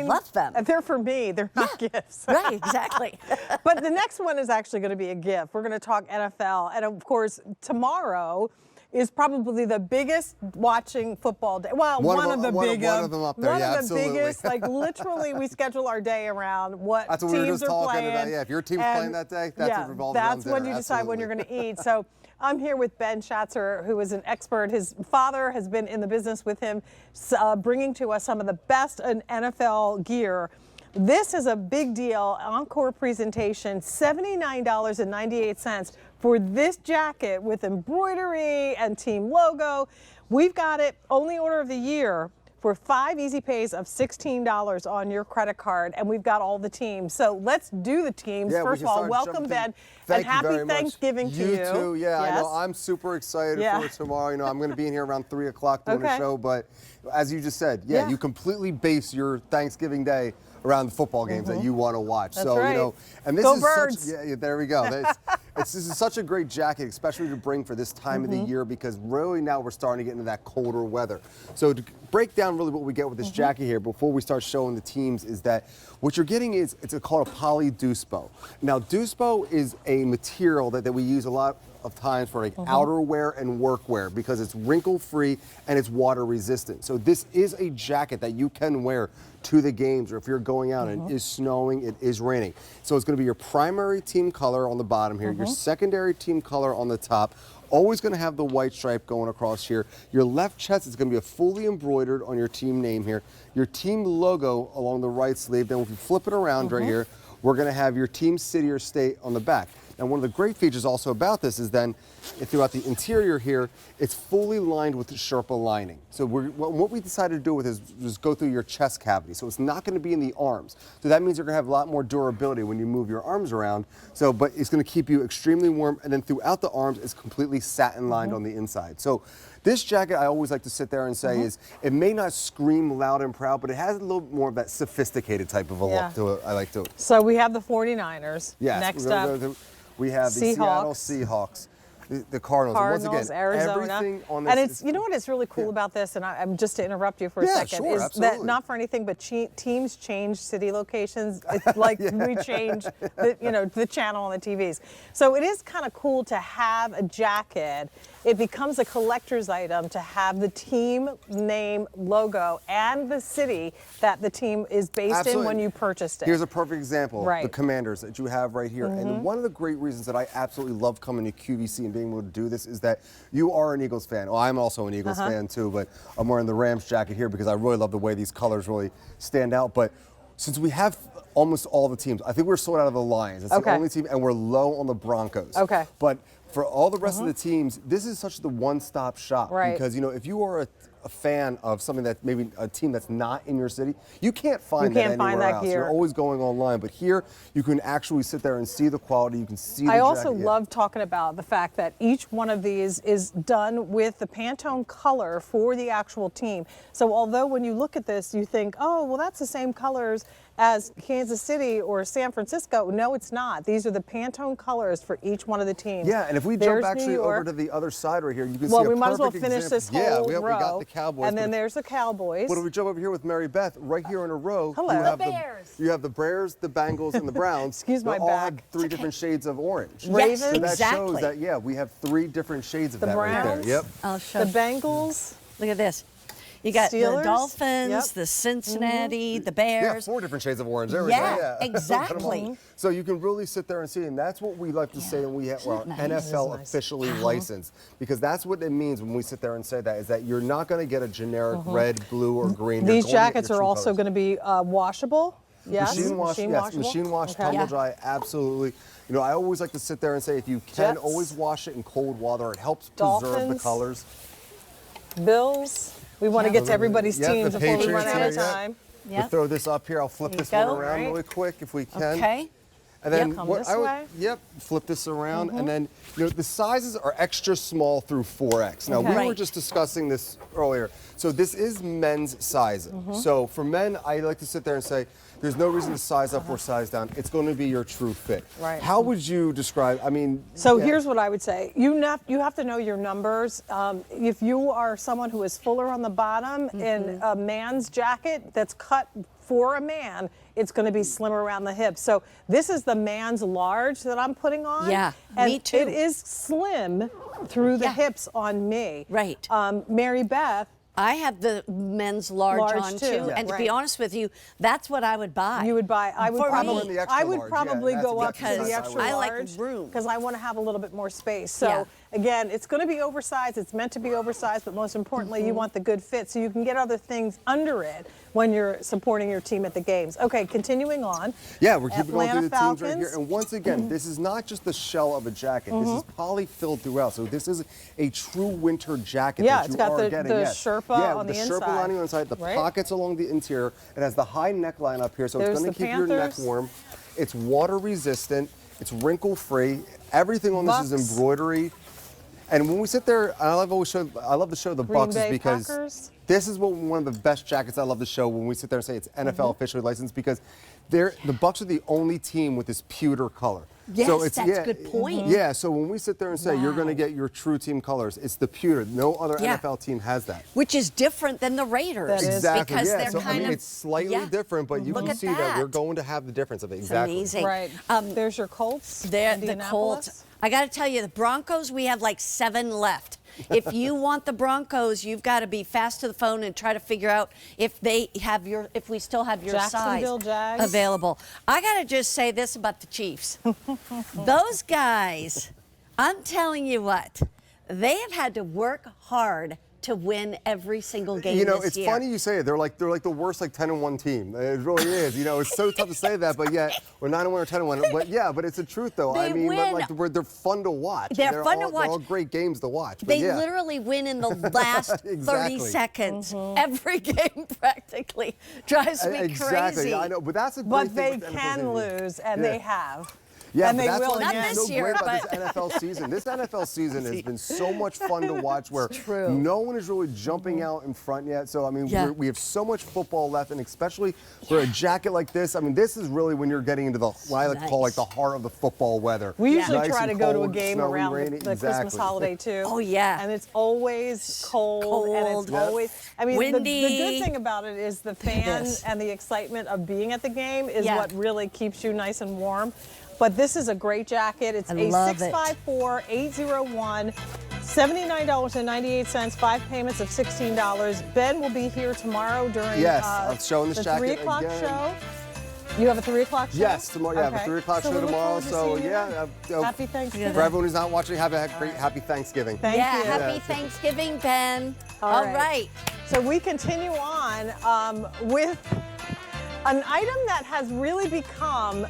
love them. They're for me. They're not gifts. Right, exactly. But the next one is actually going to be a gift. We're going to talk NFL. And of course, tomorrow is probably the biggest watching football day. Well, one of the biggest. One of them up there, One yeah, of the absolutely. biggest. Like literally, we schedule our day around what That's what teams we were just are talking playing. about. Yeah, if your team's playing that day, that's what revolves around that's when dinner. you decide when Absolutely. you're going to eat. So I'm here with Ben Schatzer, who is an expert. His father has been in the business with him, bringing to us some of the best in NFL gear. This is a big deal, encore presentation, $79.98 for this jacket with embroidery and team logo. We've got it, only order of the year, for 5 easy pays of $16 on your credit card, and we've got all the teams. So let's do the teams. Yeah, First of all, welcome, Ben, and happy Thanksgiving to you. You too. Yeah, yes. I know. I'm super excited for tomorrow. You know, I'm going to be in here around 3 o'clock doing a show, but as you just said, you completely base your Thanksgiving day around the football games that you want to watch. That's so right. You know, and this Go is Birds. such, there we go. This is such a great jacket, especially to bring for this time of the year, because really now we're starting to get into that colder weather. So to break down really what we get with this jacket here before we start showing the teams is that what you're getting is it's called a poly duspo. Now duspo is a material that we use a lot of times for like outerwear and workwear because it's wrinkle free and it's water resistant. So this is a jacket that you can wear to the games, or if you're going out and it is snowing, it is raining. So it's going to be your primary team color on the bottom here, your secondary team color on the top. Always going to have the white stripe going across here. Your left chest is going to be a fully embroidered on your team name here. Your team logo along the right sleeve. Then if you flip it around right here, we're going to have your team city or state on the back. Now, one of the great features also about this is then, throughout the interior here, it's fully lined with the Sherpa lining. So what we decided to do with is just go through your chest cavity. So it's not going to be in the arms. So that means you're going to have a lot more durability when you move your arms around. So, but it's going to keep you extremely warm. And then throughout the arms, it's completely satin lined on the inside. So this jacket, I always like to sit there and say is, it may not scream loud and proud, but it has a little more of that sophisticated type of a look to it. I like to. So we have the 49ers. Yes. Next up. We have the Seattle Seahawks, the Cardinals. And once again, Arizona. Everything on this. And it's, you know what is really cool about this, and I'm just to interrupt you for a second, sure, is absolutely. that not for anything, but teams change city locations. It's like we change the channel on the TVs. So it is kind of cool to have a jacket. It becomes a collector's item to have the team name, logo, and the city that the team is based in when you purchased it. Here's a perfect example. Right. The Commanders that you have right here. And one of the great reasons that I absolutely love coming to QVC and being able to do this is that you are an Eagles fan. Well, I'm also an Eagles fan too, but I'm wearing the Rams jacket here because I really love the way these colors really stand out. But since we have almost all the teams, I think we're sold out of the Lions. It's the only team, and we're low on the Broncos. But for all the rest of the teams, this is such the one-stop shop. Right. Because, you know, if you are a fan of something that maybe a team that's not in your city, you can't find that anywhere else. You're always going online, but here you can actually sit there and see the quality. You can see the jacket. I also love talking about the fact that each one of these is done with the Pantone color for the actual team. So although when you look at this, you think, oh, well, that's the same colors as Kansas City or San Francisco. No, it's not. These are the Pantone colors for each one of the teams. Yeah, and if we jump actually over to the other side right here, you can see a we might as well perfect finish this example. whole Yeah, row. we got the Cowboys. And then there's the Cowboys. But if we jump over here with Mary Beth, right here in a row, Hello. you have The Bears. You have the Bears, the Bengals, and the Browns. Excuse my They all back. have 3 different shades of orange. Ravens. So that exactly. shows that, we have 3 different shades of The that right Browns. there. Yep. I'll show The Bengals. Look at this. You got Steelers. the Dolphins, the Cincinnati, the Bears. Yeah, 4 different shades of orange. There we Yeah, go. Yeah, exactly. So you can really sit there and see, and that's what we like to say when we have NFL officially licensed, because that's what it means when we sit there and say that, is that you're not going to get a generic red, blue, or green. These jackets are also going to be washable. Yes, machine wash, machine wash, tumble dry, absolutely. You know, I always like to sit there and say, if you can, Jets. always wash it in cold water. It helps preserve the Dolphins. colors. Bills. We want to get to everybody's teams the before we run Patriots out of here, time. We'll throw this up here. I'll flip There this you one go. around really quick if we can. Okay. And then Come this way. flip this around, and then the sizes are extra small through 4X. Now we were Right. just discussing this earlier. So this is men's sizing. So for men, I like to sit there and say, there's no reason to size up or size down. It's going to be your true fit. Right. How would you describe? I mean. So here's what I would say. You have to know your numbers. If you are someone who is fuller on the bottom in a man's jacket that's cut for a man, it's going to be slimmer around the hips. So this is the man's large that I'm putting on. Yeah, and me too. it is slim through the Yeah. hips on me. Right. Mary Beth, I have the men's large Large on too. too, Yeah. and to Right. be honest with you, that's what I would buy. you would buy. I would For probably. me. In the extra I would large, probably yeah, go up that's to the the extra I like large room. because I want to have a little bit more space. So Yeah. again, it's going to be oversized. It's meant to be oversized, but most importantly, you want the good fit so you can get other things under it when you're supporting your team at the games. Okay, continuing on. Yeah, we're keeping going Atlanta through the teams right Falcons. here. And once again, this is not just the shell of a jacket. This is poly-filled throughout. So this is a true winter jacket Yeah, that it's you got are the- getting. the yes. Sherpa yeah, on the the Sherpa inside. lining on the inside, the Right. pockets along the interior. It has the high neckline up here, so There's it's going the to keep your neck Panthers. warm. It's water resistant. It's wrinkle free. Everything on this is Bucks. embroidery. And when we sit there, I love to show the Green Bucks is Bay because Packers. this is one of the best jackets I love to show when we sit there and say it's NFL Mm-hmm. officially licensed because the Bucks are the only team with this pewter color. Yes, so it's, that's yeah, a good point. Yeah, so when we sit there and say you're going to Wow. get your true team colors, it's the pewter. No other Yeah. NFL team has that. Which is different than the Raiders. That is. Exactly. Because yeah. they're So kind I mean, of it's slightly yeah. different, but you Look can at see that we're that. going to have the difference of it. It's Exactly. amazing. Right. There's your Colts. The Indianapolis. Colts. I got to tell you, the Broncos, we have like 7 left. If you want the Broncos, you've got to be fast to the phone and try to figure out if we still have your size Jacksonville Jags. available. I got to just say this about the Chiefs. Those guys, I'm telling you what, they have had to work hard to win every single game You know, this it's year. funny you say it. They're like the worst 10-1 team. It really is. You know, it's so tough to say that, but yet we're 9-1 or 10-1. But yeah, but it's the truth though. I They mean, win. but like they're fun to watch. They're fun to They're watch. all great games to watch. But They yeah. literally win in the last 30 Exactly. seconds. Every game practically drives me Exactly. crazy. I know, but that's a great But thing they with the NFL can season. lose, and Yeah. they have. Yeah, and but they that's will what's Not again. this so year, great about but- this NFL season. This NFL season has been so much fun to watch where True. no one is really jumping out in front yet. So, I mean, Yeah. we have so much football left, and especially for a jacket like this, I mean, this is really when you're getting into what I like to call like the heart of the football weather. We usually Nice try to and go to a cold, game snowy, around rainy. the Exactly. Christmas holiday too. Oh, yeah. And it's always cold, and it's Cold. always. I mean, the Windy. good thing about it is the fan is. and the excitement of being at the game is Yeah. what really keeps you nice and warm. But this is a great jacket. It's I a love it. 654-801. $79.98, 5 payments of $16. Ben will be here tomorrow during Yes, I'm showing this the jacket 3 o'clock again. show. You have a 3 o'clock show? Yes, tomorrow. Yeah, I have a Okay. 3 o'clock So show we look tomorrow. forward to So seeing you. yeah, Happy Thanksgiving. for everyone who's not watching, have a great happy Thanksgiving. Thank yeah, you. happy Yeah. Thanksgiving, Ben. All All right. right. So we continue on with an item that has really become